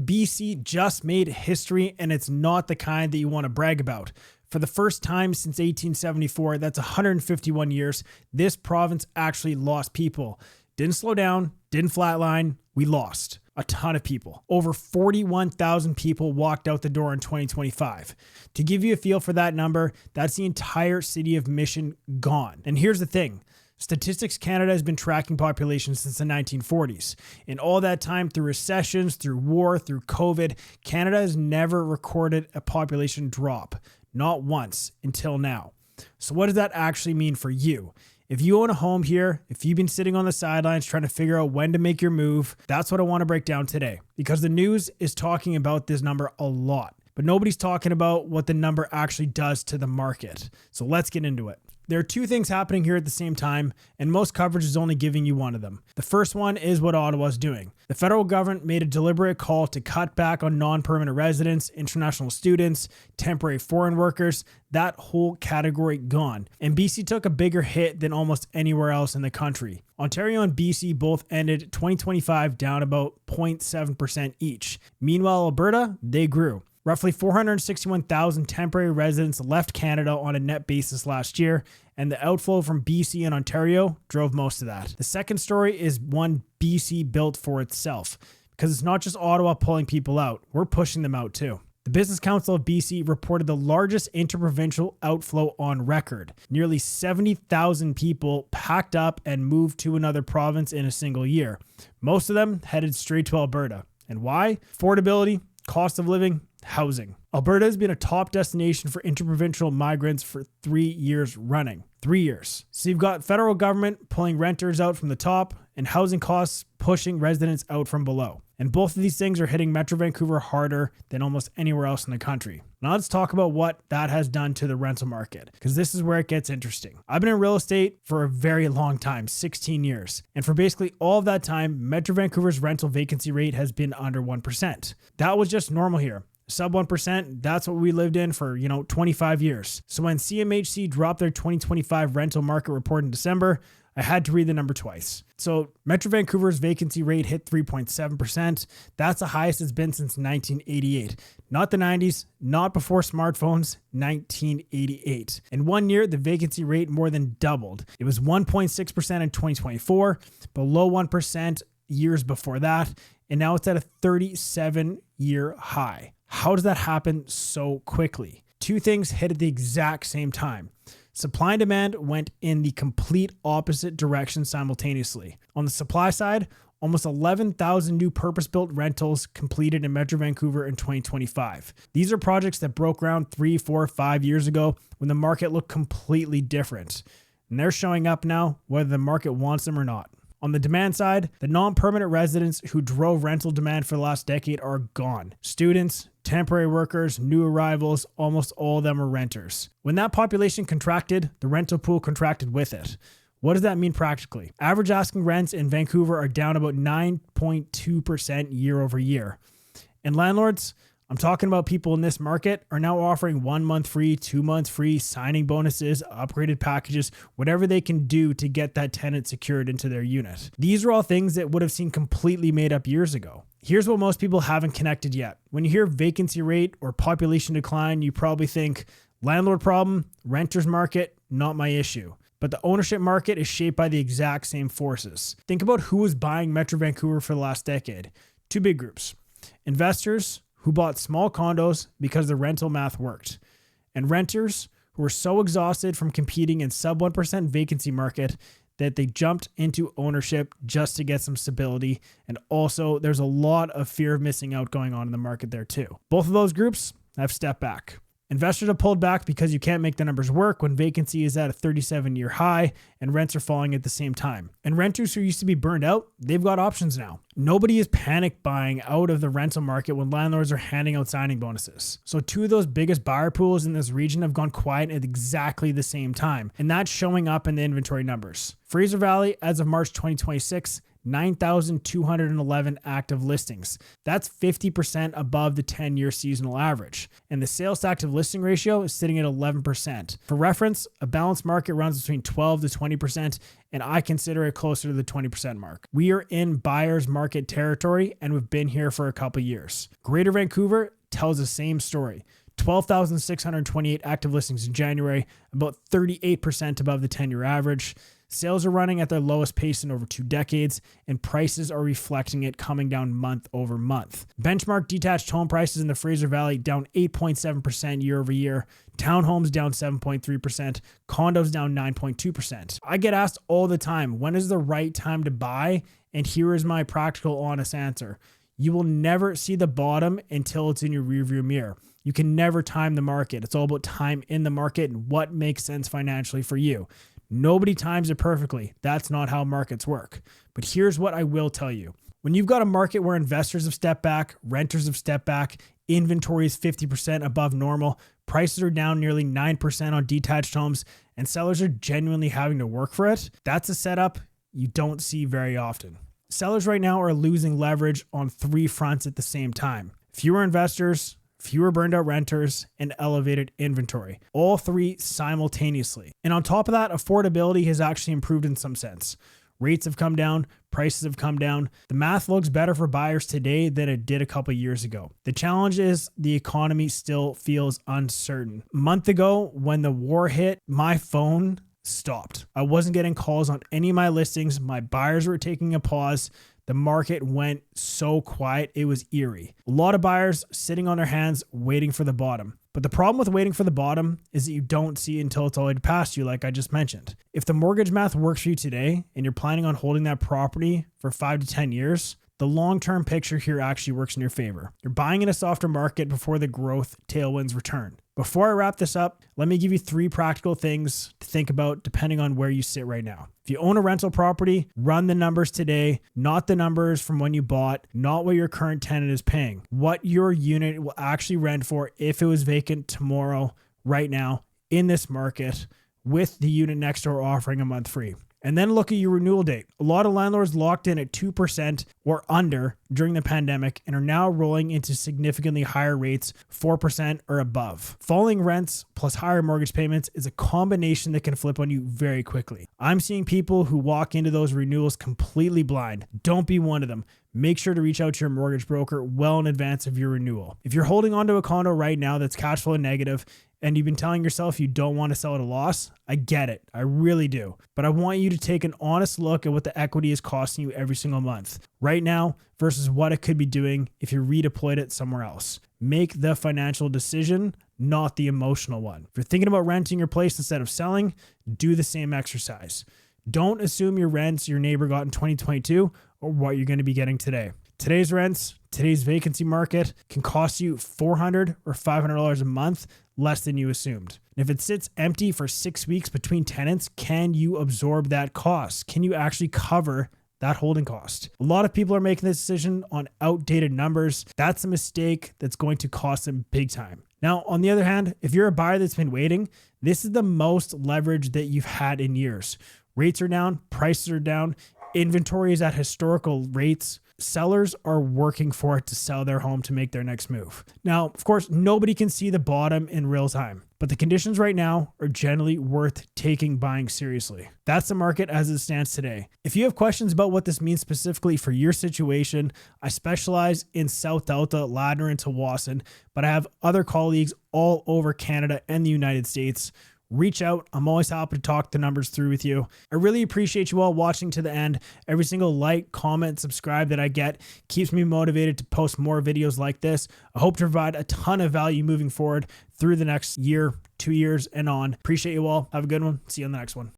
BC just made history, and it's not the kind that you want to brag about. For the first time since 1874, that's 151 years, this province actually lost people. Didn't slow down, didn't flatline, we lost a ton of people. Over 41,000 people walked out the door in 2025. To give you a feel for that number, that's the entire city of Mission gone. And here's the thing. Statistics Canada has been tracking population since the 1940s. In all that time, through recessions, through war, through COVID, Canada has never recorded a population drop. Not once until now. So what does that actually mean for you? If you own a home here, if you've been sitting on the sidelines trying to figure out when to make your move, that's what I want to break down today. Because the news is talking about this number a lot, but nobody's talking about what the number actually does to the market. So let's get into it. There are two things happening here at the same time, and most coverage is only giving you one of them. The first one is what Ottawa's doing. The federal government made a deliberate call to cut back on non-permanent residents, international students, temporary foreign workers, that whole category gone. And BC took a bigger hit than almost anywhere else in the country. Ontario and BC both ended 2025 down about 0.7% each. Meanwhile, Alberta, they grew. Roughly 461,000 temporary residents left Canada on a net basis last year, and the outflow from BC and Ontario drove most of that. The second story is one BC built for itself, because it's not just Ottawa pulling people out, we're pushing them out too. The Business Council of BC reported the largest interprovincial outflow on record. Nearly 70,000 people packed up and moved to another province in a single year. Most of them headed straight to Alberta. And why? Affordability, cost of living, housing. Alberta has been a top destination for interprovincial migrants for 3 years running. 3 years. So you've got federal government pulling renters out from the top and housing costs pushing residents out from below. And both of these things are hitting Metro Vancouver harder than almost anywhere else in the country. Now let's talk about what that has done to the rental market, because this is where it gets interesting. I've been in real estate for a very long time, 16 years. And for basically all of that time, Metro Vancouver's rental vacancy rate has been under 1%. That was just normal here. Sub 1%, that's what we lived in for, 25 years. So when CMHC dropped their 2025 rental market report in December, I had to read the number twice. So Metro Vancouver's vacancy rate hit 3.7%. That's the highest it's been since 1988. Not the 90s, not before smartphones, 1988. In 1 year, the vacancy rate more than doubled. It was 1.6% in 2024, below 1% years before that, and now it's at a 37-year high. How does that happen so quickly? Two things hit at the exact same time. Supply and demand went in the complete opposite direction simultaneously. On the supply side, almost 11,000 new purpose-built rentals completed in Metro Vancouver in 2025. These are projects that broke ground 3, 4, 5 years ago when the market looked completely different. And they're showing up now, whether the market wants them or not. On the demand side, the non-permanent residents who drove rental demand for the last decade are gone. Students, temporary workers, new arrivals, almost all of them are renters. When that population contracted, the rental pool contracted with it. What does that mean practically? Average asking rents in Vancouver are down about 9.2% year over year. And landlords, I'm talking about people in this market, are now offering 1 month free, 2 months free, signing bonuses, upgraded packages, whatever they can do to get that tenant secured into their unit. These are all things that would have seemed completely made up years ago. Here's what most people haven't connected yet. When you hear vacancy rate or population decline, you probably think landlord problem, renters market, not my issue. But the ownership market is shaped by the exact same forces. Think about who was buying Metro Vancouver for the last decade. Two big groups. Investors who bought small condos because the rental math worked, and renters who were so exhausted from competing in sub 1% vacancy market that they jumped into ownership just to get some stability. And also there's a lot of fear of missing out going on in the market there too. Both of those groups have stepped back. Investors have pulled back because you can't make the numbers work when vacancy is at a 37-year high and rents are falling at the same time. And renters who used to be burned out, they've got options now. Nobody is panic buying out of the rental market when landlords are handing out signing bonuses. So two of those biggest buyer pools in this region have gone quiet at exactly the same time. And that's showing up in the inventory numbers. Fraser Valley, as of March 2026, 9,211 active listings. That's 50% above the 10-year seasonal average. And the sales to active listing ratio is sitting at 11%. For reference, a balanced market runs between 12 to 20%, and I consider it closer to the 20% mark. We are in buyer's market territory, and we've been here for a couple years. Greater Vancouver tells the same story. 12,628 active listings in January, about 38% above the 10-year average. Sales are running at their lowest pace in over 2 decades, and prices are reflecting it, coming down month over month. Benchmark detached home prices in the Fraser Valley down 8.7% year over year. Townhomes down 7.3%. Condos down 9.2%. I get asked all the time, when is the right time to buy? And here is my practical, honest answer. You will never see the bottom until it's in your rearview mirror. You can never time the market. It's all about time in the market and what makes sense financially for you. Nobody times it perfectly. That's not how markets work. But here's what I will tell you. When you've got a market where investors have stepped back, renters have stepped back, inventory is 50% above normal, prices are down nearly 9% on detached homes, and sellers are genuinely having to work for it, that's a setup you don't see very often. Sellers right now are losing leverage on 3 fronts at the same time. Fewer investors, fewer burned out renters, and elevated inventory. All 3 simultaneously. And on top of that, affordability has actually improved in some sense. Rates have come down, prices have come down. The math looks better for buyers today than it did a couple years ago. The challenge is the economy still feels uncertain. A month ago, when the war hit, my phone stopped. I wasn't getting calls on any of my listings. My buyers were taking a pause. The market went so quiet, it was eerie. A lot of buyers sitting on their hands waiting for the bottom. But the problem with waiting for the bottom is that you don't see it until it's already past you, like I just mentioned. If the mortgage math works for you today and you're planning on holding that property for 5 to 10 years, the long-term picture here actually works in your favor. You're buying in a softer market before the growth tailwinds return. Before I wrap this up, let me give you 3 practical things to think about depending on where you sit right now. If you own a rental property, run the numbers today, not the numbers from when you bought, not what your current tenant is paying, what your unit will actually rent for if it was vacant tomorrow, right now, in this market, with the unit next door offering a month free. And then look at your renewal date. A lot of landlords locked in at 2% or under during the pandemic and are now rolling into significantly higher rates, 4% or above. Falling rents plus higher mortgage payments is a combination that can flip on you very quickly. I'm seeing people who walk into those renewals completely blind. Don't be one of them. Make sure to reach out to your mortgage broker well in advance of your renewal. If you're holding onto a condo right now that's cash flow negative, and you've been telling yourself you don't want to sell at a loss, I get it. I really do. But I want you to take an honest look at what the equity is costing you every single month right now versus what it could be doing if you redeployed it somewhere else. Make the financial decision, not the emotional one. If you're thinking about renting your place instead of selling, do the same exercise. Don't assume your rents your neighbor got in 2022 or what you're going to be getting today. Today's rents, today's vacancy market can cost you $400 or $500 a month less than you assumed. And if it sits empty for 6 weeks between tenants, can you absorb that cost? Can you actually cover that holding cost? A lot of people are making this decision on outdated numbers. That's a mistake that's going to cost them big time. Now, on the other hand, if you're a buyer that's been waiting, this is the most leverage that you've had in years. Rates are down, prices are down, inventory is at historical rates. Sellers are working for it to sell their home to make their next move. Now, of course, nobody can see the bottom in real time, but the conditions right now are generally worth buying seriously. That's the market as it stands today. If you have questions about what this means specifically for your situation, I specialize in South Delta, Ladner, and Tsawwassen, but I have other colleagues all over Canada and the United States. Reach out. I'm always happy to talk the numbers through with you. I really appreciate you all watching to the end. Every single like, comment, subscribe that I get keeps me motivated to post more videos like this. I hope to provide a ton of value moving forward through the next year, 2 years, and on. Appreciate you all. Have a good one. See you on the next one.